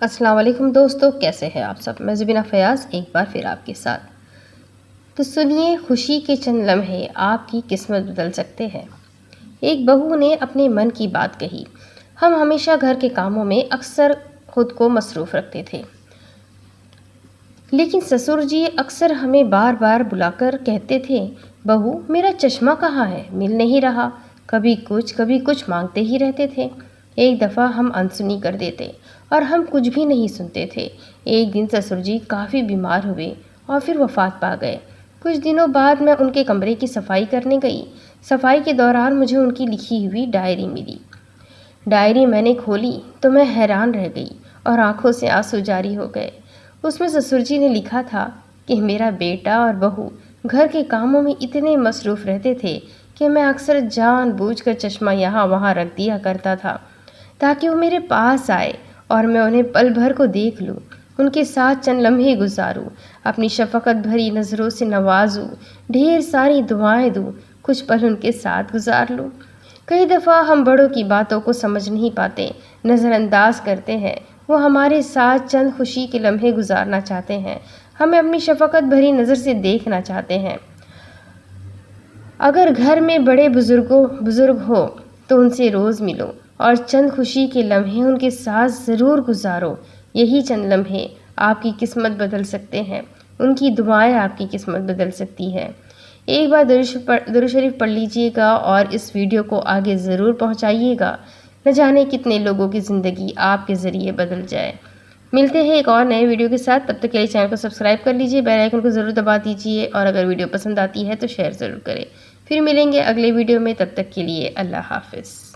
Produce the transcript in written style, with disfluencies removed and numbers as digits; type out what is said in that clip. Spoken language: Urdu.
السلام علیکم دوستو، کیسے ہیں آپ سب؟ میں زبینہ فیاض ایک بار پھر آپ کے ساتھ۔ تو سنیے، خوشی کے چند لمحے آپ کی قسمت بدل سکتے ہیں۔ ایک بہو نے اپنے من کی بات کہی، ہم ہمیشہ گھر کے کاموں میں اکثر خود کو مصروف رکھتے تھے، لیکن سسر جی اکثر ہمیں بار بار بلا کر کہتے تھے، بہو میرا چشمہ کہاں ہے؟ مل نہیں رہا۔ کبھی کچھ مانگتے ہی رہتے تھے۔ ایک دفعہ ہم انسنی کر دیتے اور ہم کچھ بھی نہیں سنتے تھے۔ ایک دن سسر جی کافی بیمار ہوئے اور پھر وفات پا گئے۔ کچھ دنوں بعد میں ان کے کمرے کی صفائی کرنے گئی۔ صفائی کے دوران مجھے ان کی لکھی ہوئی ڈائری ملی۔ ڈائری میں نے کھولی تو میں حیران رہ گئی اور آنکھوں سے آنسو جاری ہو گئے۔ اس میں سسر جی نے لکھا تھا کہ میرا بیٹا اور بہو گھر کے کاموں میں اتنے مصروف رہتے تھے کہ میں اکثر جان بوجھ کر چشمہ یہاں وہاں رکھ دیا کرتا تھا تاکہ وہ میرے پاس آئے اور میں انہیں پل بھر کو دیکھ لوں، ان کے ساتھ چند لمحے گزاروں، اپنی شفقت بھری نظروں سے نوازوں، ڈھیر ساری دعائیں دوں، کچھ پل ان کے ساتھ گزار لوں۔ کئی دفعہ ہم بڑوں کی باتوں کو سمجھ نہیں پاتے، نظر انداز کرتے ہیں۔ وہ ہمارے ساتھ چند خوشی کے لمحے گزارنا چاہتے ہیں، ہمیں اپنی شفقت بھری نظر سے دیکھنا چاہتے ہیں۔ اگر گھر میں بڑے بزرگ ہو تو ان سے روز ملو اور چند خوشی کے لمحے ان کے ساتھ ضرور گزارو۔ یہی چند لمحے آپ کی قسمت بدل سکتے ہیں، ان کی دعائیں آپ کی قسمت بدل سکتی ہے۔ ایک بار درود شریف پڑھ لیجئے گا اور اس ویڈیو کو آگے ضرور پہنچائیے گا، نہ جانے کتنے لوگوں کی زندگی آپ کے ذریعے بدل جائے۔ ملتے ہیں ایک اور نئے ویڈیو کے ساتھ، تب تک کے لیے چینل کو سبسکرائب کر لیجئے، بیل آئیکن کو ضرور دبا دیجئے اور اگر ویڈیو پسند آتی ہے تو شیئر ضرور کریں۔ پھر ملیں گے اگلے ویڈیو میں، تب تک کے لیے اللہ حافظ۔